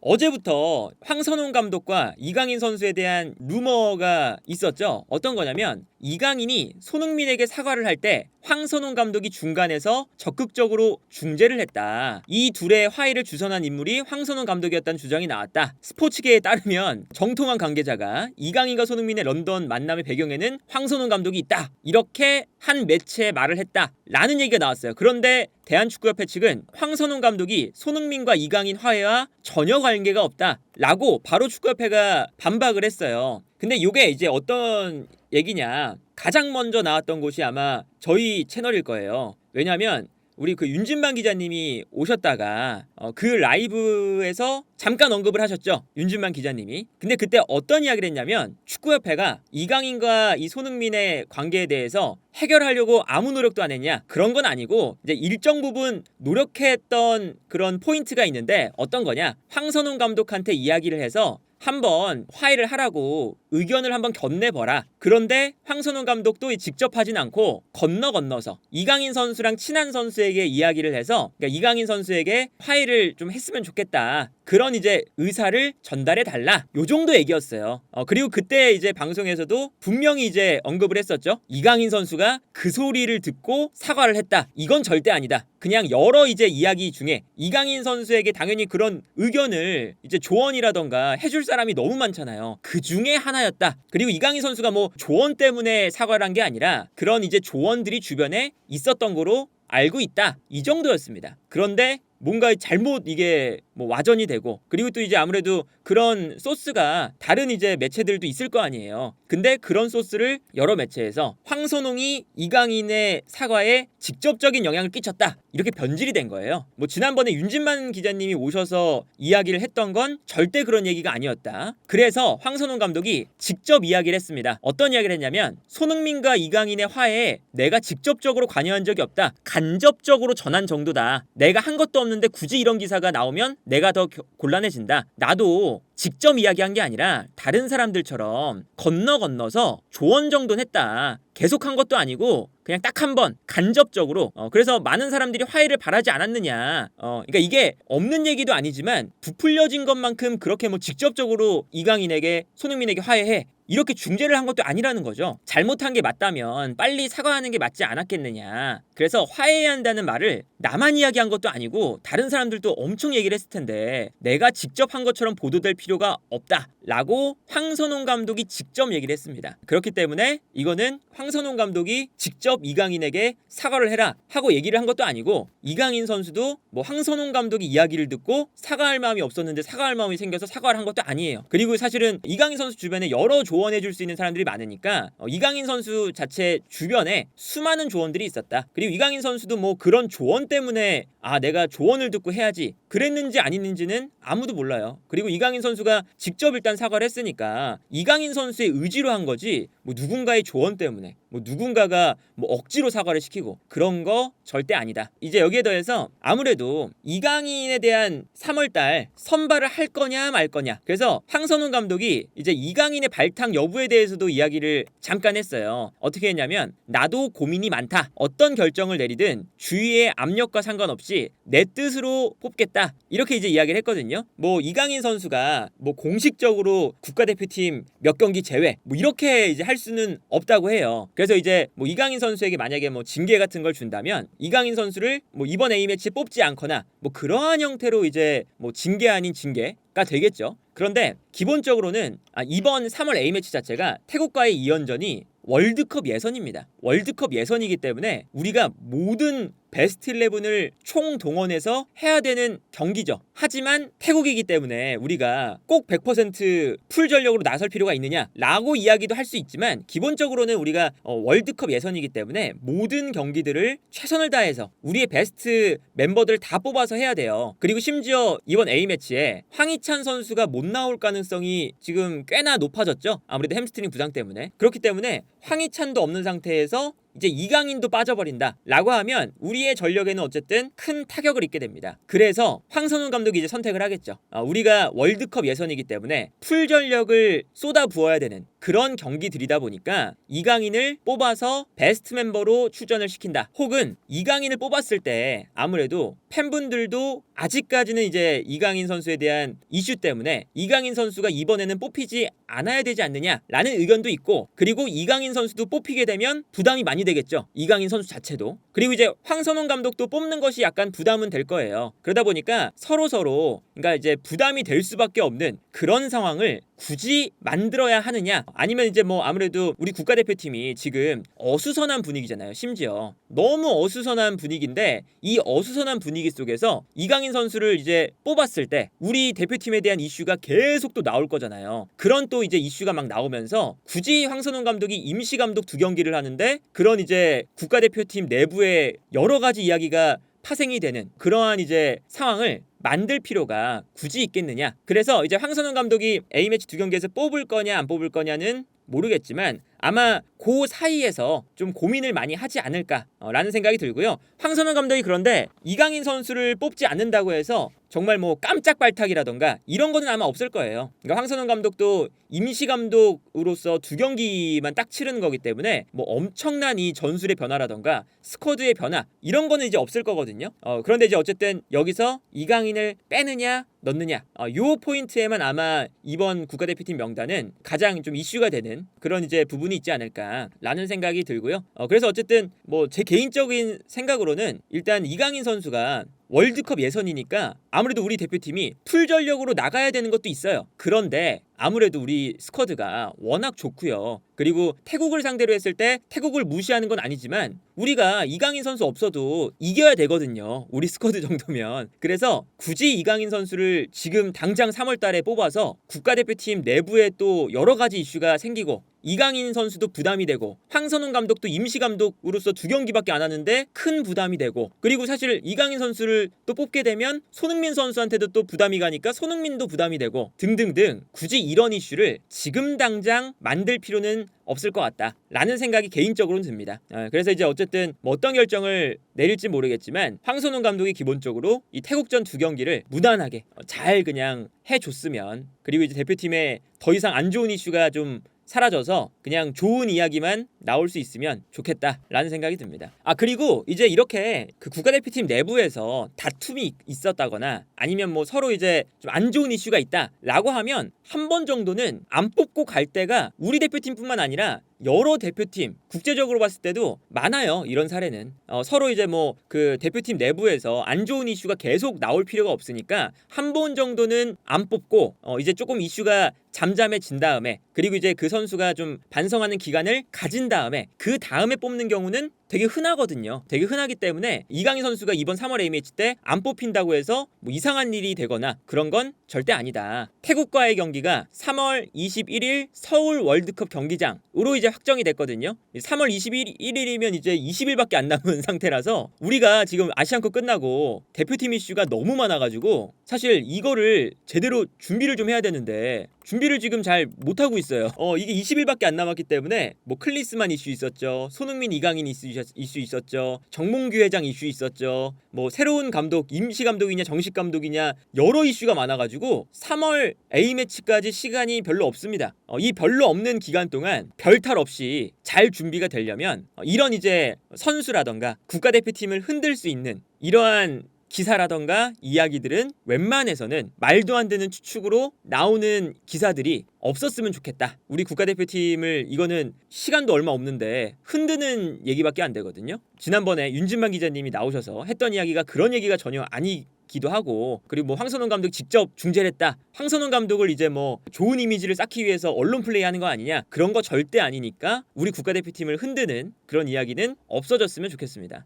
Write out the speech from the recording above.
어제부터 황선홍 감독과 이강인 선수에 대한 루머가 있었죠. 어떤 거냐면 이강인이 손흥민에게 사과를 할 때 황선홍 감독이 중간에서 적극적으로 중재를 했다. 이 둘의 화해를 주선한 인물이 황선홍 감독이었다는 주장이 나왔다. 스포츠계에 따르면 정통한 관계자가 이강인과 손흥민의 런던 만남의 배경에는 황선홍 감독이 있다. 이렇게 한 매체에 말을 했다. 라는 얘기가 나왔어요. 그런데 대한축구협회 측은 황선홍 감독이 손흥민과 이강인 화해와 전혀 관계가 없다. 라고 바로 축구협회가 반박을 했어요. 근데 이게 이제 어떤 얘기냐, 가장 먼저 나왔던 곳이 아마 저희 채널일 거예요. 왜냐면 우리 그 윤진만 기자님이 오셨다가 그 라이브에서 잠깐 언급을 하셨죠. 윤진만 기자님이. 근데 그때 어떤 이야기를 했냐면 축구협회가 이강인과 이 손흥민의 관계에 대해서 해결하려고 아무 노력도 안 했냐, 그런 건 아니고 이제 일정 부분 노력했던 그런 포인트가 있는데 어떤 거냐, 황선홍 감독한테 이야기를 해서 한번 화해를 하라고 의견을 한번 건네봐라. 그런데 황선홍 감독도 직접 하진 않고 건너서 이강인 선수랑 친한 선수에게 이야기를 해서, 그러니까 이강인 선수에게 화해를 좀 했으면 좋겠다, 그런 이제 의사를 전달해 달라, 요 정도 얘기였어요. 그리고 그때 이제 방송에서도 분명히 이제 언급을 했었죠. 이강인 선수가 그 소리를 듣고 사과를 했다, 이건 절대 아니다. 그냥 여러 이제 이야기 중에 이강인 선수에게 당연히 그런 의견을 이제 조언이라던가 해줄 사람이 너무 많잖아요. 그 중에 하나였다. 그리고 이강인 선수가 뭐 조언 때문에 사과를 한 게 아니라 그런 이제 조언들이 주변에 있었던 거로 알고 있다, 이 정도였습니다. 그런데 뭔가 잘못 이게 뭐 와전이 되고, 그리고 또 이제 아무래도 그런 소스가 다른 이제 매체들도 있을 거 아니에요. 근데 그런 소스를 여러 매체에서 황선홍이 이강인의 사과에 직접적인 영향을 끼쳤다, 이렇게 변질이 된 거예요. 뭐 지난번에 윤진만 기자님이 오셔서 이야기를 했던 건 절대 그런 얘기가 아니었다. 그래서 황선홍 감독이 직접 이야기를 했습니다. 어떤 이야기를 했냐면 손흥민과 이강인의 화해에 내가 직접적으로 관여한 적이 없다, 간접적으로 전한 정도다. 내가 한 것도 없는데 굳이 이런 기사가 나오면 내가 더 곤란해진다. 나도 직접 이야기한 게 아니라 다른 사람들처럼 건너서 조언 정도는 했다. 계속 한 것도 아니고 그냥 딱 한 번 간접적으로. 그래서 많은 사람들이 화해를 바라지 않았느냐. 그러니까 이게 없는 얘기도 아니지만 부풀려진 것만큼 그렇게 뭐 직접적으로 이강인에게 손흥민에게 화해해, 이렇게 중재를 한 것도 아니라는 거죠. 잘못한 게 맞다면 빨리 사과하는 게 맞지 않았겠느냐. 그래서 화해해야 한다는 말을 나만 이야기한 것도 아니고 다른 사람들도 엄청 얘기를 했을 텐데 내가 직접 한 것처럼 보도될 필요가 없다, 라고 황선홍 감독이 직접 얘기를 했습니다. 그렇기 때문에 이거는 황선홍 감독이 직접 이강인에게 사과를 해라 하고 얘기를 한 것도 아니고, 이강인 선수도 뭐 황선홍 감독이 이야기를 듣고 사과할 마음이 없었는데 사과할 마음이 생겨서 사과를 한 것도 아니에요. 그리고 사실은 이강인 선수 주변에 여러 조언해줄 수 있는 사람들이 많으니까 이강인 선수 자체 주변에 수많은 조언들이 있었다. 그리고 이강인 선수도 뭐 그런 조언 때문에 내가 조언을 듣고 해야지 그랬는지 아니는지는 아무도 몰라요. 그리고 이강인 선수가 직접 일단 사과를 했으니까 이강인 선수의 의지로 한 거지 뭐 누군가의 조언 때문에 뭐 누군가가 뭐 억지로 사과를 시키고 그런 거 절대 아니다. 이제 여기에 더해서 아무래도 이강인에 대한 3월달 선발을 할 거냐 말 거냐, 그래서 황선홍 감독이 이제 이강인의 발탁 여부에 대해서도 이야기를 잠깐 했어요. 어떻게 했냐면 나도 고민이 많다, 어떤 결정을 내리든 주위의 압력과 상관없이 내 뜻으로 뽑겠다, 이렇게 이제 이야기를 했거든요. 뭐 이강인 선수가 뭐 공식적으로 국가대표팀 몇 경기 제외 뭐 이렇게 이제 할 수는 없다고 해요. 그래서 이제 뭐 이강인 선수에게 만약에 뭐 징계 같은 걸 준다면 이강인 선수를 뭐 이번 A매치에 뽑지 않거나 뭐 그러한 형태로 이제 뭐 징계 아닌 징계가 되겠죠. 그런데 기본적으로는 이번 3월 A매치 자체가 태국과의 2연전이 월드컵 예선입니다. 월드컵 예선이기 때문에 우리가 모든 베스트 11을 총동원해서 해야 되는 경기죠. 하지만 태국이기 때문에 우리가 꼭 100% 풀 전력으로 나설 필요가 있느냐 라고 이야기도 할 수 있지만, 기본적으로는 우리가 월드컵 예선이기 때문에 모든 경기들을 최선을 다해서 우리의 베스트 멤버들 다 뽑아서 해야 돼요. 그리고 심지어 이번 A매치에 황희찬 선수가 못 나올 가능성이 지금 꽤나 높아졌죠. 아무래도 햄스트링 부상 때문에. 그렇기 때문에 황희찬도 없는 상태에서 이제 이강인도 빠져버린다 라고 하면 우리의 전력에는 어쨌든 큰 타격을 입게 됩니다. 그래서 황선홍 감독이 이제 선택을 하겠죠. 우리가 월드컵 예선이기 때문에 풀 전력을 쏟아 부어야 되는 그런 경기들이다 보니까 이강인을 뽑아서 베스트 멤버로 출전을 시킨다. 혹은 이강인을 뽑았을 때 아무래도 팬분들도 아직까지는 이제 이강인 선수에 대한 이슈 때문에 이강인 선수가 이번에는 뽑히지 않아야 되지 않느냐라는 의견도 있고, 그리고 이강인 선수도 뽑히게 되면 부담이 많이 되겠죠. 이강인 선수 자체도. 그리고 이제 황선홍 감독도 뽑는 것이 약간 부담은 될 거예요. 그러다 보니까 서로 그러니까 이제 부담이 될 수밖에 없는 그런 상황을 굳이 만들어야 하느냐, 아니면 이제 뭐 아무래도 우리 국가대표팀이 지금 어수선한 분위기잖아요. 심지어 너무 어수선한 분위기인데 이 어수선한 분위기 속에서 이강인 선수를 이제 뽑았을 때 우리 대표팀에 대한 이슈가 계속 또 나올 거잖아요. 그런 또 이제 이슈가 막 나오면서 굳이 황선홍 감독이 임시 감독 2경기를 하는데 그런 이제 국가대표팀 내부에 여러 가지 이야기가 파생이 되는 그러한 이제 상황을 만들 필요가 굳이 있겠느냐. 그래서 이제 황선홍 감독이 A매치 2경기에서 뽑을 거냐 안 뽑을 거냐는 모르겠지만 아마 그 사이에서 좀 고민을 많이 하지 않을까라는 생각이 들고요. 황선홍 감독이 그런데 이강인 선수를 뽑지 않는다고 해서 정말 뭐 깜짝 발탁이라던가 이런 거는 아마 없을 거예요. 그러니까 황선홍 감독도 임시 감독으로서 2경기만 딱 치르는 거기 때문에 뭐 엄청난 이 전술의 변화라던가 스쿼드의 변화 이런 거는 이제 없을 거거든요. 그런데 이제 어쨌든 여기서 이강인을 빼느냐 넣느냐 요 포인트에만 아마 이번 국가대표팀 명단은 가장 좀 이슈가 되는 그런 이제 부분이 있지 않을까라는 생각이 들고요. 그래서 어쨌든 뭐 제 개인적인 생각으로는 일단 이강인 선수가 월드컵 예선이니까 아무래도 우리 대표팀이 풀 전력으로 나가야 되는 것도 있어요. 그런데 아무래도 우리 스쿼드가 워낙 좋고요. 그리고 태국을 상대로 했을 때 태국을 무시하는 건 아니지만 우리가 이강인 선수 없어도 이겨야 되거든요. 우리 스쿼드 정도면. 그래서 굳이 이강인 선수를 지금 당장 3월 달에 뽑아서 국가대표팀 내부에 또 여러 가지 이슈가 생기고 이강인 선수도 부담이 되고 황선홍 감독도 임시 감독으로서 2경기밖에 안 하는데 큰 부담이 되고, 그리고 사실 이강인 선수를 또 뽑게 되면 손흥민 선수한테도 또 부담이 가니까 손흥민도 부담이 되고 등등등 굳이 이런 이슈를 지금 당장 만들 필요는 없을 것 같다라는 생각이 개인적으로는 듭니다. 그래서 이제 어쨌든 뭐 어떤 결정을 내릴지 모르겠지만 황선홍 감독이 기본적으로 이 태국전 2경기를 무난하게 잘 그냥 해줬으면, 그리고 이제 대표팀에 더 이상 안 좋은 이슈가 좀 사라져서 그냥 좋은 이야기만 나올 수 있으면 좋겠다라는 생각이 듭니다. 그리고 이제 이렇게 그 국가대표팀 내부에서 다툼이 있었다거나 아니면 뭐 서로 이제 좀 안 좋은 이슈가 있다라고 하면 한 번 정도는 안 뽑고 갈 때가 우리 대표팀뿐만 아니라 여러 대표팀 국제적으로 봤을 때도 많아요. 이런 사례는 서로 이제 뭐 그 대표팀 내부에서 안 좋은 이슈가 계속 나올 필요가 없으니까 한 번 정도는 안 뽑고 이제 조금 이슈가 잠잠해진 다음에, 그리고 이제 그 선수가 좀 반성하는 기간을 가진 다음에 그 다음에 뽑는 경우는 되게 흔하거든요. 되게 흔하기 때문에 이강인 선수가 이번 3월 A매치 때 안 뽑힌다고 해서 뭐 이상한 일이 되거나 그런 건 절대 아니다. 태국과의 경기가 3월 21일 서울 월드컵 경기장으로 이제 확정이 됐거든요. 3월 21일이면 이제 20일밖에 안 남은 상태라서 우리가 지금 아시안컵 끝나고 대표팀 이슈가 너무 많아가지고 사실 이거를 제대로 준비를 좀 해야 되는데 준비를 지금 잘 못하고 있어요. 이게 20일밖에 안 남았기 때문에 뭐 클리스만 이슈 있었죠. 손흥민 이강인 이슈 있었죠. 정몽규 회장 이슈 있었죠. 뭐 새로운 감독, 임시 감독이냐 정식 감독이냐 여러 이슈가 많아가지고 3월 A매치까지 시간이 별로 없습니다. 이 별로 없는 기간 동안 별탈 없이 잘 준비가 되려면 이런 이제 선수라던가 국가대표팀을 흔들 수 있는 이러한 기사라던가 이야기들은 웬만해서는 말도 안 되는 추측으로 나오는 기사들이 없었으면 좋겠다. 우리 국가대표팀을 이거는 시간도 얼마 없는데 흔드는 얘기밖에 안 되거든요. 지난번에 윤진만 기자님이 나오셔서 했던 이야기가 그런 얘기가 전혀 아니기도 하고, 그리고 뭐 황선홍 감독 직접 중재를 했다. 황선홍 감독을 이제 뭐 좋은 이미지를 쌓기 위해서 언론 플레이하는 거 아니냐. 그런 거 절대 아니니까 우리 국가대표팀을 흔드는 그런 이야기는 없어졌으면 좋겠습니다.